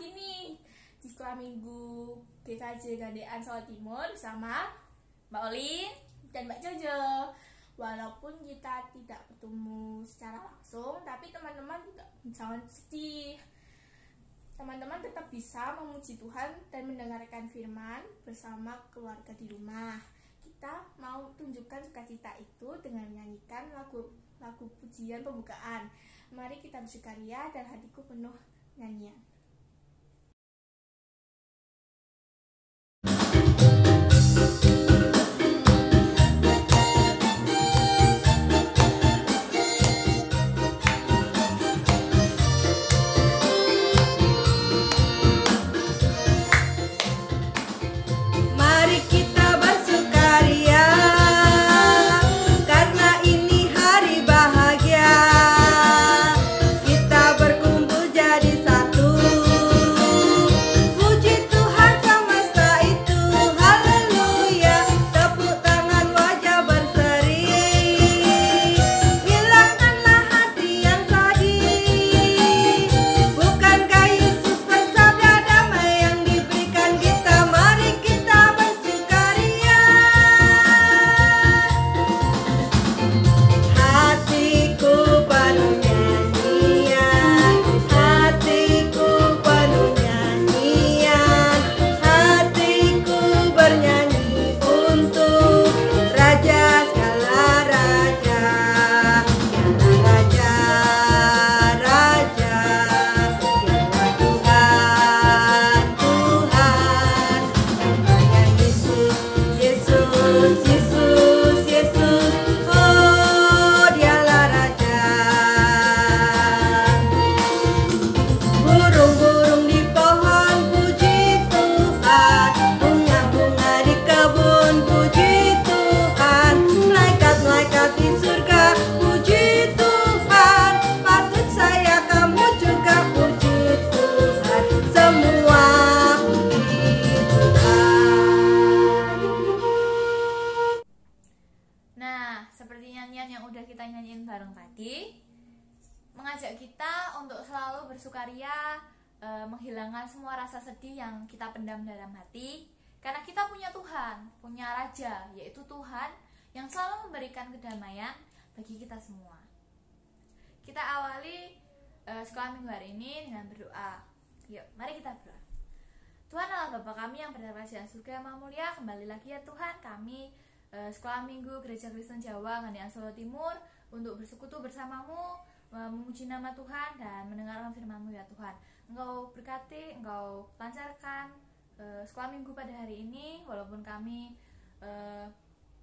lagi nih di sekolah minggu GKJ Gandean Solo Timur bersama Mbak Olin dan Mbak Jojo. Walaupun kita tidak bertemu secara langsung, tapi teman-teman jangan sedih. Teman-teman tetap bisa memuji Tuhan dan mendengarkan firman bersama keluarga di rumah. Kita mau tunjukkan sukacita itu dengan menyanyikan lagu pujian pembukaan. Mari kita bersukaria dan hatiku penuh nyanyian. Mari kita bersukaria karena ini hari bahagia. Kita berkumpul jadi satu. Puji Tuhan semesta itu, haleluya. Tepuk tangan wajah berseri. Hilangkanlah hati yang sedih. Bukankah Yesus bersabda damai yang diberikan kita? Mari kita bersukaria. Hatiku penuh nyanyian, hatiku penuh nyanyian, hatiku bernyanyi untuk Raja segala raja, segala raja, raja, segala Tuhan, Tuhan, namanya Yesus, Yesus, Yesus, Yesus, oh dialah Raja. Burung-burung di pohon puji Tuhan, bunga-bunga di kebun puji Tuhan, malaikat-malaikat di surga puji Tuhan, patut saya kamu juga puji Tuhan, semua puji Tuhan. Nah, seperti nyanyian yang udah kita nyanyiin bareng tadi, mengajak kita untuk selalu bersukaria, menghilangkan semua rasa sedih yang kita pendam dalam hati, karena kita punya Tuhan, punya Raja, yaitu Tuhan yang selalu memberikan kedamaian bagi kita semua. Kita awali sekolah minggu hari ini dengan berdoa. Yuk, mari kita berdoa. Tuhan Allah Bapa kami yang berada di kerajaan surga yang maha mulia, kembali lagi ya Tuhan, kami sekolah minggu Gereja Kristen Jawa Gandean Solo Timur untuk bersekutu bersamamu, memuji nama Tuhan dan mendengarkan firman-Mu ya Tuhan. Engkau berkati, Engkau lancarkan sekolah minggu pada hari ini, walaupun kami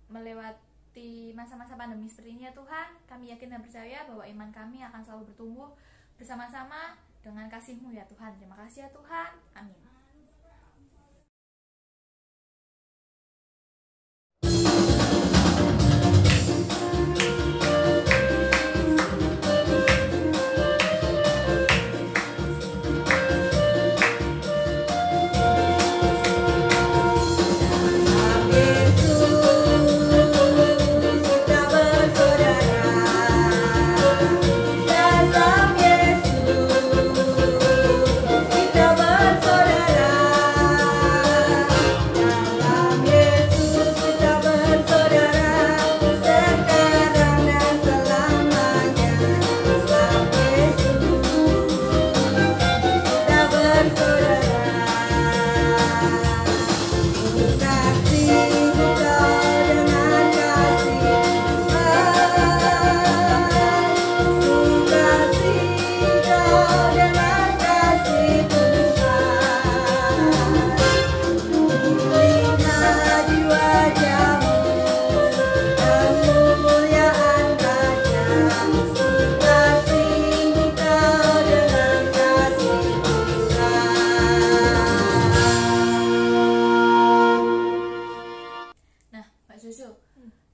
melewati masa-masa pandemi seperti ini ya Tuhan, kami yakin dan percaya bahwa iman kami akan selalu bertumbuh bersama-sama dengan kasih-Mu ya Tuhan. Terima kasih ya Tuhan, amin. Dalam Yesus kita bersaudara. Dalam Yesus kita bersaudara. Dalam Yesus kita bersaudara sekarang dan selamanya. Dalam Yesus kita bersaudara. Kasih Engkau dengan kasih Tuhan, kasih Engkau dengan kasih Tuhan. Lihat di wajah-Mu kemuliaan Raja, kasih Engkau dengan kasih Tuhan. Nah, Mbak Jojo,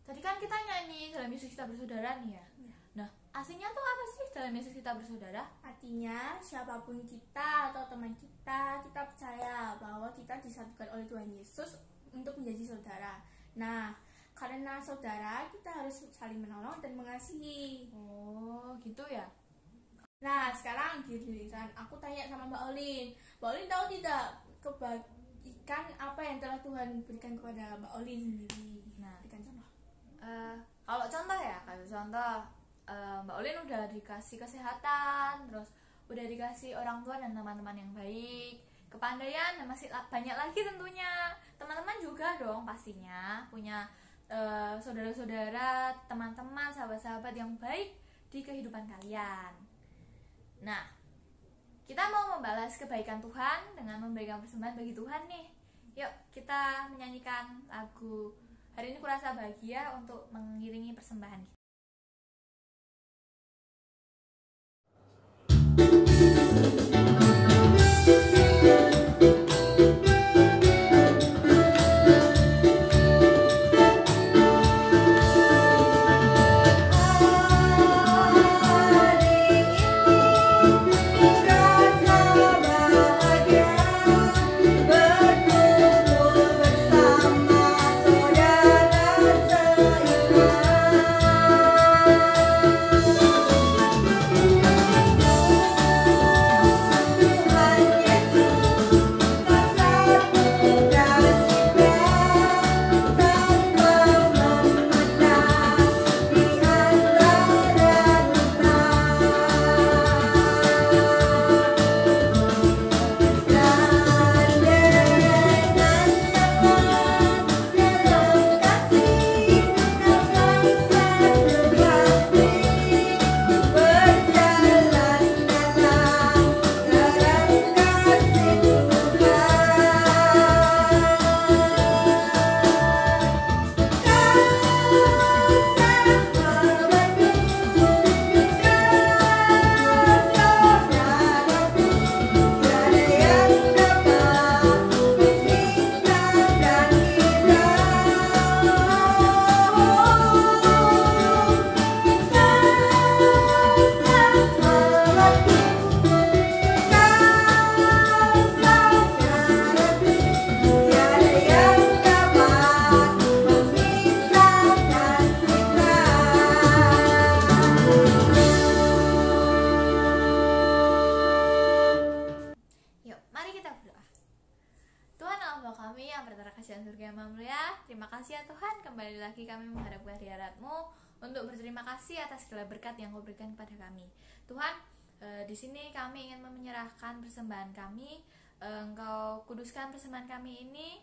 tadi kan kita nyanyi dalam Yesus kita bersaudara nih ya. Nah, aslinya tuh apa sih dalam Yesus kita bersaudara? Artinya siapapun kita atau teman kita percaya bahwa kita disatukan oleh Tuhan Yesus untuk menjadi saudara. Nah, karena saudara kita harus saling menolong dan mengasihi. Oh, gitu ya. Nah, sekarang giliran aku tanya sama Mbak Olin. Mbak Olin tahu tidak kebaikan apa yang telah Tuhan berikan kepada Mbak Olin sendiri? Nah, Berikan contoh. kalau contoh Mbak Olin udah dikasih kesehatan, terus udah dikasih orang tua dan teman-teman yang baik, kepandaian, dan masih banyak lagi tentunya. Teman-teman juga dong pastinya punya saudara-saudara, teman-teman, sahabat-sahabat yang baik di kehidupan kalian. Nah, kita mau membalas kebaikan Tuhan dengan memberikan persembahan bagi Tuhan nih. Yuk kita menyanyikan lagu Hari Ini Kurasa Bahagia untuk mengiringi persembahan kita. Terima kasih ya Tuhan, kembali lagi kami menghadap ke hadirat-Mu untuk berterima kasih atas segala berkat yang Kau berikan kepada kami. Tuhan, di sini kami ingin menyerahkan persembahan kami. Engkau kuduskan persembahan kami ini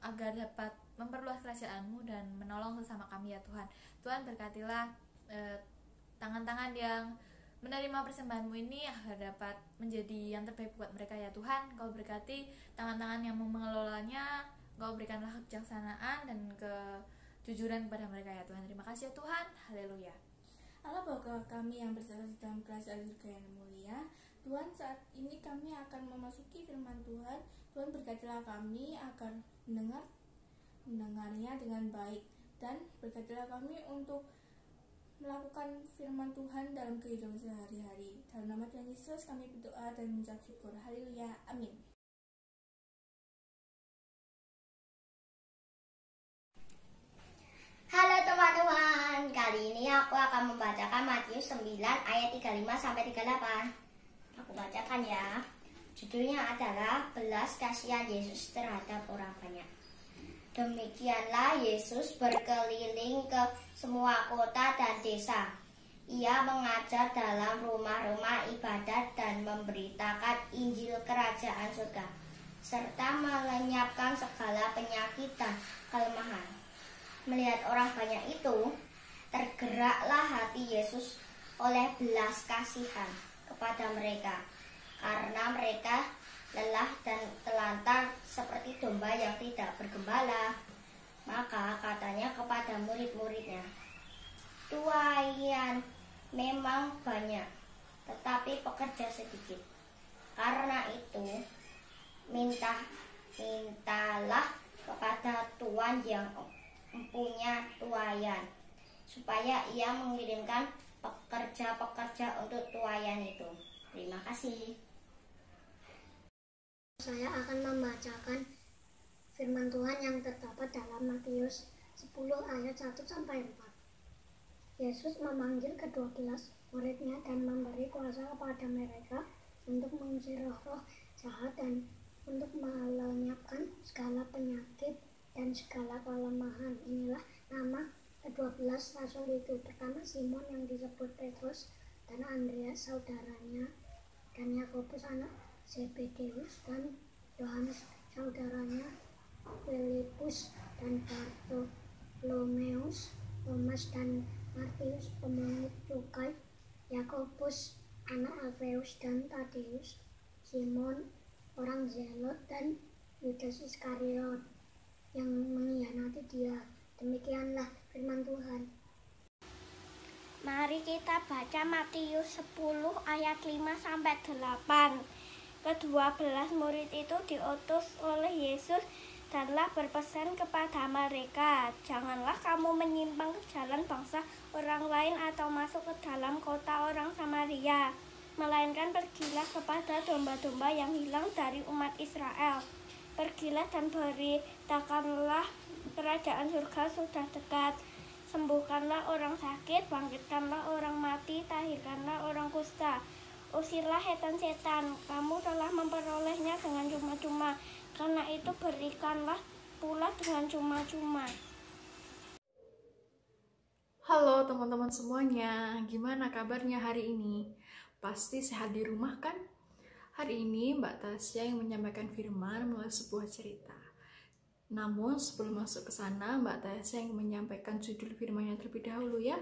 agar dapat memperluas kerajaan-Mu dan menolong sesama kami ya Tuhan. Tuhan, berkatilah tangan-tangan yang menerima persembahan-Mu ini agar dapat menjadi yang terbaik buat mereka ya Tuhan. Kau berkati tangan-tangan yang mengelolanya. Kau berikanlah kebijaksanaan dan kejujuran kepada mereka ya Tuhan. Terima kasih ya Tuhan. Haleluya. Allah Bapa kami yang berserta di dalam kerajaan surga yang mulia, Tuhan, saat ini kami akan memasuki firman Tuhan. Tuhan, berkatilah kami agar mendengarnya dengan baik, dan berkatilah kami untuk melakukan firman Tuhan dalam kehidupan sehari-hari. Dalam nama Tuhan Yesus kami berdoa dan mengucap syukur. Haleluya. Amin. Halo teman-teman, kali ini aku akan membacakan Matius 9 ayat 35 sampai 38. Aku bacakan ya. Judulnya adalah Belas Kasihan Yesus terhadap orang banyak. Demikianlah Yesus berkeliling ke semua kota dan desa. Ia mengajar dalam rumah-rumah ibadat dan memberitakan Injil Kerajaan Surga, serta melenyapkan segala penyakit dan kelemahan. Melihat orang banyak itu, tergeraklah hati Yesus oleh belas kasihan kepada mereka, karena mereka lelah dan telantar seperti domba yang tidak bergembala. Maka katanya kepada murid-muridnya, "Tuaian memang banyak, tetapi pekerja sedikit. Karena itu, mintalah kepada Tuan yang mempunyai tuaian, supaya ia mengirimkan pekerja-pekerja untuk tuaian itu." Terima kasih. Saya akan membacakan firman Tuhan yang terdapat dalam Matius 10 ayat 1 sampai 4. Yesus memanggil ke-12 muridnya dan memberi kuasa kepada mereka untuk mengusir roh-roh jahat dan untuk melenyapkan segala penyakit dan segala kelemahan. Inilah nama ke-12 rasul itu. Pertama, Simon yang disebut Petrus, dan Andreas saudaranya, dan Yakobus anak Zebedeus, dan Yohanes saudaranya, Filipus dan Bartolomeus, Thomas dan Matius pemungut cukai, Yakobus anak Alfeus dan Tadeus, Simon orang Zelot, dan Yudas Iskariot yang mengkhianati dia. Demikianlah firman Tuhan. Mari kita baca Matius 10 ayat 5-8. Ke-12 murid itu diutus oleh Yesus danlah berpesan kepada mereka, janganlah kamu menyimpang ke jalan bangsa orang lain atau masuk ke dalam kota orang Samaria, melainkan pergilah kepada domba-domba yang hilang dari umat Israel. Pergilah dan beritakanlah kerajaan surga sudah dekat. Sembuhkanlah orang sakit, bangkitkanlah orang mati, tahirkanlah orang kusta. Usirlah setan-setan, kamu telah memperolehnya dengan cuma-cuma, karena itu berikanlah pula dengan cuma-cuma. Halo teman-teman semuanya, gimana kabarnya hari ini? Pasti sehat di rumah kan? Hari ini Mbak Tasya yang menyampaikan firman melalui sebuah cerita. Namun sebelum masuk ke sana, Mbak Tasya yang menyampaikan judul firmannya terlebih dahulu ya.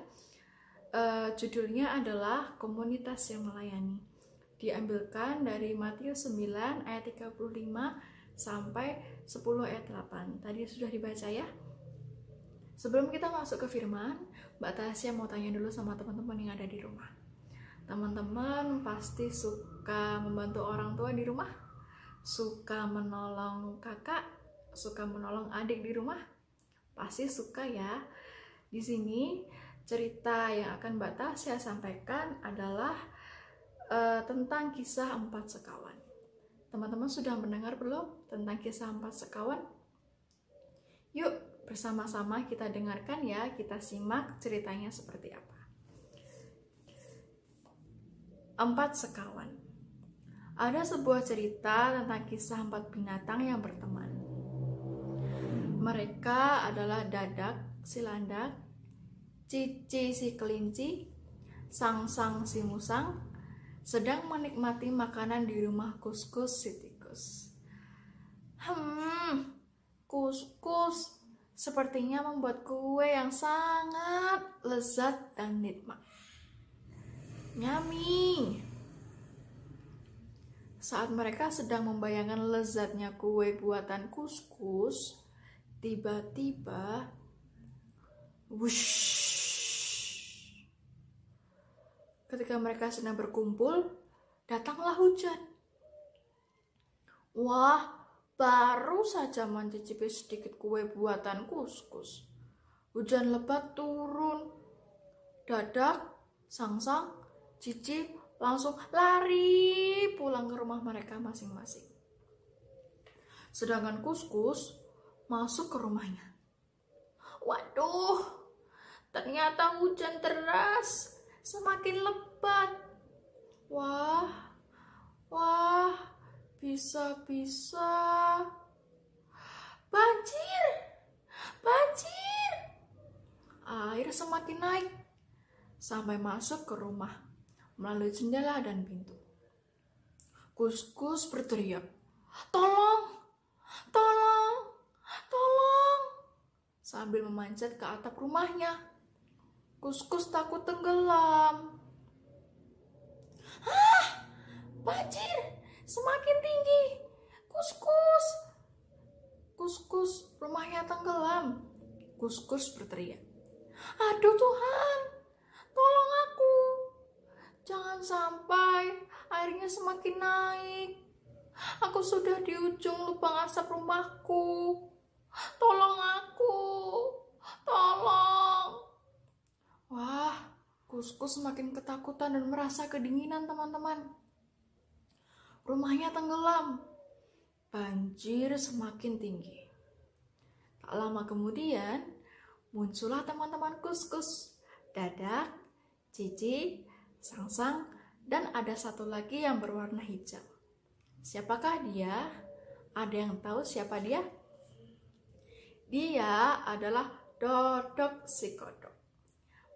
Judulnya adalah Komunitas yang Melayani. Diambilkan dari Matius 9 ayat 35 sampai 10 ayat 8. Tadi sudah dibaca ya. Sebelum kita masuk ke firman, Mbak Tasya mau tanya dulu sama teman-teman yang ada di rumah. Teman-teman pasti suka membantu orang tua di rumah? Suka menolong kakak? Suka menolong adik di rumah? Pasti suka ya. Di sini cerita yang akan Mbak Tasya sampaikan adalah tentang kisah 4 sekawan. Teman-teman sudah mendengar belum tentang kisah 4 sekawan? Yuk bersama-sama kita dengarkan ya, kita simak ceritanya seperti apa. 4 sekawan. Ada sebuah cerita tentang kisah 4 binatang yang berteman. Mereka adalah Dadak si landak, Cici si kelinci, Sangsang si musang, sedang menikmati makanan di rumah Kuskus si tikus. Kuskus sepertinya membuat kue yang sangat lezat dan nikmat. Nyami. Saat mereka sedang membayangkan lezatnya kue buatan Kuskus, tiba-tiba wush. Ketika mereka sedang berkumpul, datanglah hujan. Wah, baru saja mencicipi sedikit kue buatan Kuskus. Hujan lebat turun. Dadak, Sangsang, Cici langsung lari pulang ke rumah mereka masing-masing. Sedangkan Kuskus masuk ke rumahnya. Waduh, ternyata hujan deras semakin lebat. Wah, bisa-bisa banjir. Air semakin naik sampai masuk ke rumah melalui jendela dan pintu. Kuskus berteriak, "Tolong! Tolong! Tolong!" sambil memanjat ke atap rumahnya. Kuskus takut tenggelam. Banjir semakin tinggi. Kuskus, rumahnya tenggelam. Kuskus berteriak, "Aduh Tuhan, tolong aku. Jangan sampai airnya semakin naik. Aku sudah di ujung lubang asap rumahku. Tolong aku, tolong." Wah, Kuskus semakin ketakutan dan merasa kedinginan teman-teman. Rumahnya tenggelam. Banjir semakin tinggi. Tak lama kemudian, muncullah teman-teman Kuskus Dadak, Cici, Sangsang, dan ada satu lagi yang berwarna hijau. Siapakah dia? Ada yang tahu siapa dia? Dia adalah Dodok si kodok.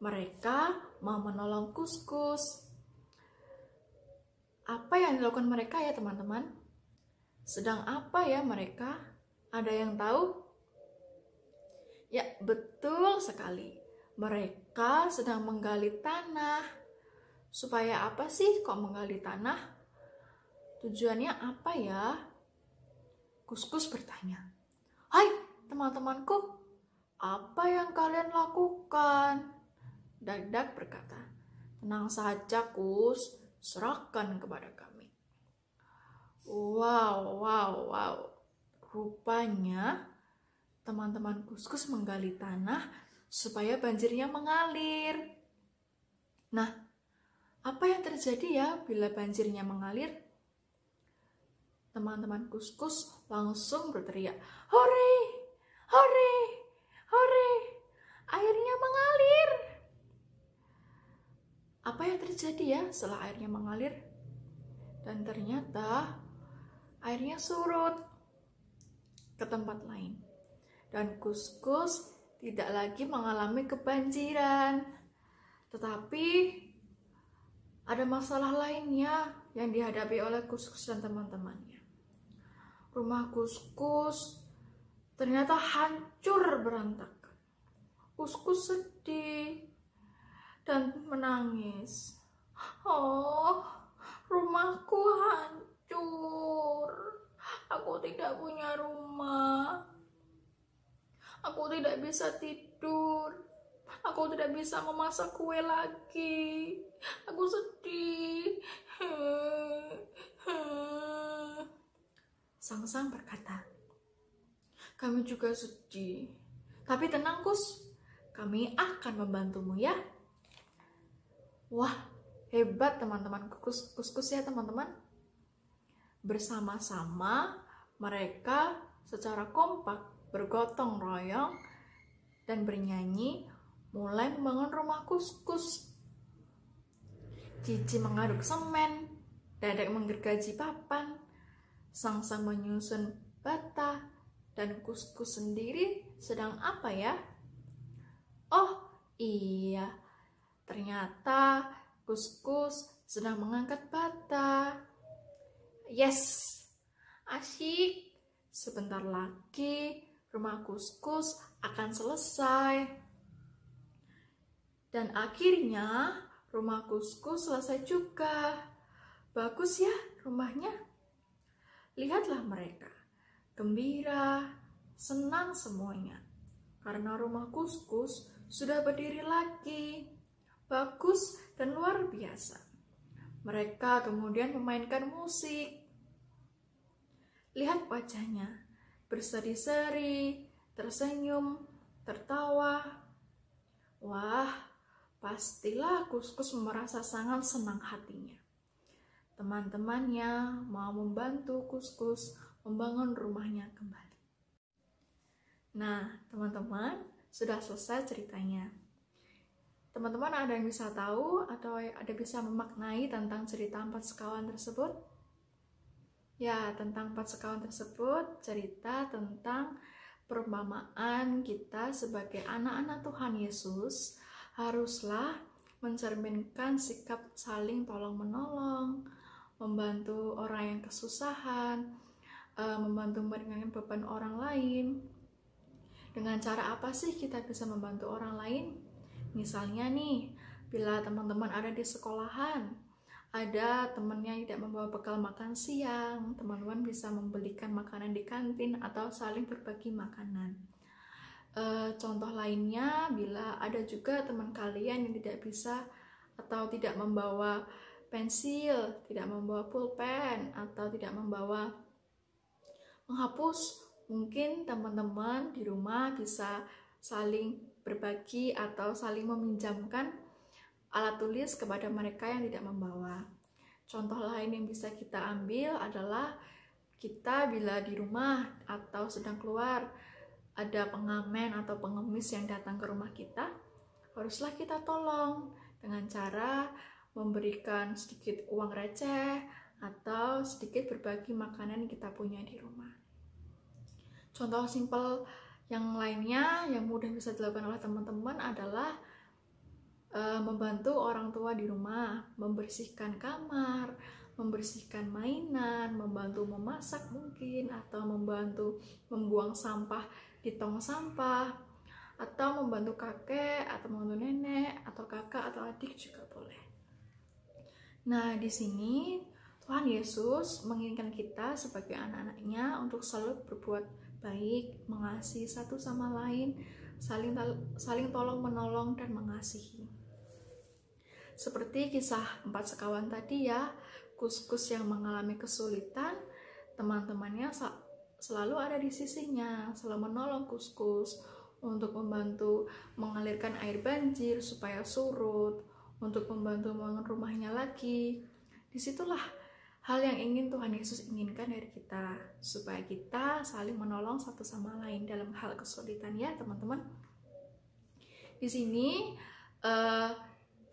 Mereka mau menolong Kuskus. Apa yang dilakukan mereka ya teman-teman? Sedang apa ya mereka? Ada yang tahu? Ya, betul sekali. Mereka sedang menggali tanah. Supaya apa sih kok menggali tanah? Tujuannya apa ya? Kuskus bertanya. Hai teman-temanku, apa yang kalian lakukan? Dadak berkata, tenang saja Kus, serahkan kepada kami. Wow. Rupanya teman-teman Kuskus menggali tanah supaya banjirnya mengalir. Nah, apa yang terjadi ya bila banjirnya mengalir? Teman-teman Kuskus langsung berteriak, hore, hore, hore, airnya mengalir. Apa yang terjadi ya setelah airnya mengalir? Dan ternyata airnya surut ke tempat lain. Dan Kuskus tidak lagi mengalami kebanjiran. Tetapi ada masalah lainnya yang dihadapi oleh Kuskus dan teman-temannya. Rumah Kuskus ternyata hancur berantakan. Kuskus sedih dan menangis. Oh, rumahku hancur. Aku tidak punya rumah. Aku tidak bisa tidur. Aku tidak bisa memasak kue lagi. Aku sedih. Sangsang berkata, kami juga sedih. Tapi tenang Kus, kami akan membantumu ya. Wah, hebat teman-teman Kuskus ya teman-teman. Bersama-sama mereka secara kompak bergotong royong dan bernyanyi mulai membangun rumah Kuskus. Cici mengaduk semen, Dadak menggergaji papan, Sangsang menyusun bata, dan Kuskus sendiri sedang apa ya? Oh iya, ternyata Kuskus sedang mengangkat bata. Yes, asyik. Sebentar lagi rumah Kuskus akan selesai. Dan akhirnya rumah Kuskus selesai juga. Bagus ya rumahnya. Lihatlah mereka, gembira, senang semuanya. Karena rumah Kuskus sudah berdiri lagi. Bagus dan luar biasa. Mereka kemudian memainkan musik. Lihat wajahnya, berseri-seri, tersenyum, tertawa. Wah, pastilah Kuskus merasa sangat senang hatinya. Teman-temannya mau membantu Kuskus membangun rumahnya kembali. Nah, teman-teman, sudah selesai ceritanya. Teman-teman ada yang bisa tahu atau ada bisa memaknai tentang cerita 4 sekawan tersebut? Ya, tentang 4 sekawan tersebut cerita tentang perumpamaan kita sebagai anak-anak Tuhan Yesus haruslah mencerminkan sikap saling tolong-menolong, membantu orang yang kesusahan, membantu meringankan beban orang lain. Dengan cara apa sih kita bisa membantu orang lain? Misalnya nih, bila teman-teman ada di sekolahan, ada temannya yang tidak membawa bekal makan siang, teman-teman bisa membelikan makanan di kantin atau saling berbagi makanan. Contoh lainnya, bila ada juga teman kalian yang tidak bisa atau tidak membawa pensil, tidak membawa pulpen, atau tidak membawa menghapus, mungkin teman-teman di rumah bisa saling berbagi atau saling meminjamkan alat tulis kepada mereka yang tidak membawa. Contoh lain yang bisa kita ambil adalah kita bila di rumah atau sedang keluar ada pengamen atau pengemis yang datang ke rumah kita, haruslah kita tolong dengan cara memberikan sedikit uang receh atau sedikit berbagi makanan yang kita punya di rumah. Contoh simpel yang lainnya yang mudah bisa dilakukan oleh teman-teman adalah membantu orang tua di rumah, membersihkan kamar, membersihkan mainan, membantu memasak mungkin, atau membantu membuang sampah di tong sampah, atau membantu kakek, atau membantu nenek, atau kakak, atau adik juga boleh. Nah, di sini Tuhan Yesus menginginkan kita sebagai anak-anaknya untuk selalu berbuat baik, mengasihi satu sama lain, saling tolong-menolong dan mengasihi. Seperti kisah 4 sekawan tadi ya, Kuskus yang mengalami kesulitan, teman-temannya selalu ada di sisinya, selalu menolong Kuskus untuk membantu mengalirkan air banjir supaya surut, untuk membantu membangun rumahnya lagi. Disitulah hal yang ingin Tuhan Yesus inginkan dari kita, supaya kita saling menolong satu sama lain dalam hal kesulitan ya teman-teman. Di sini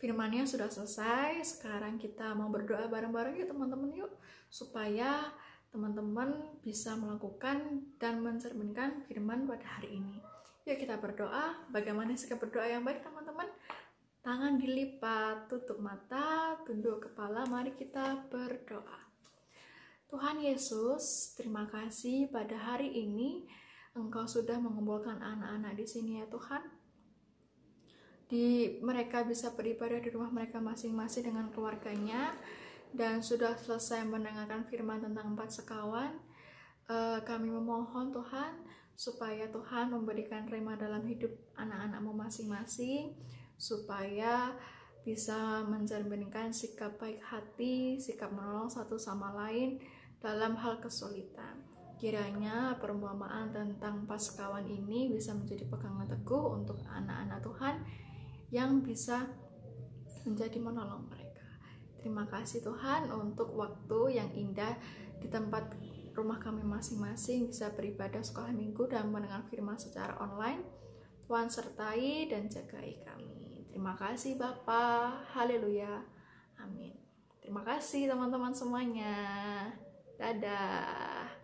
firman-Nya sudah selesai. Sekarang kita mau berdoa bareng-bareng ya teman-teman yuk, supaya teman-teman bisa melakukan dan mencerminkan firman pada hari ini. Yuk kita berdoa. Bagaimana sikap berdoa yang baik teman-teman? Tangan dilipat, tutup mata, tunduk kepala, mari kita berdoa. Tuhan Yesus, terima kasih pada hari ini Engkau sudah mengumpulkan anak-anak di sini ya Tuhan. Mereka bisa beribadah di rumah mereka masing-masing dengan keluarganya, dan sudah selesai mendengarkan firman tentang 4 sekawan. Kami memohon Tuhan supaya Tuhan memberikan rema dalam hidup anak-anak-Mu masing-masing, supaya bisa mencerminkan sikap baik hati, sikap menolong satu sama lain dalam hal kesulitan. Kiranya perumpamaan tentang 4 sekawan ini bisa menjadi pegangan teguh untuk anak-anak Tuhan yang bisa menjadi menolong mereka. Terima kasih Tuhan untuk waktu yang indah di tempat rumah kami masing-masing, bisa beribadah sekolah minggu dan mendengar firman secara online. Tuhan sertai dan jagai kami. Terima kasih Bapa. Haleluya. Amin. Terima kasih teman-teman semuanya. Dadah.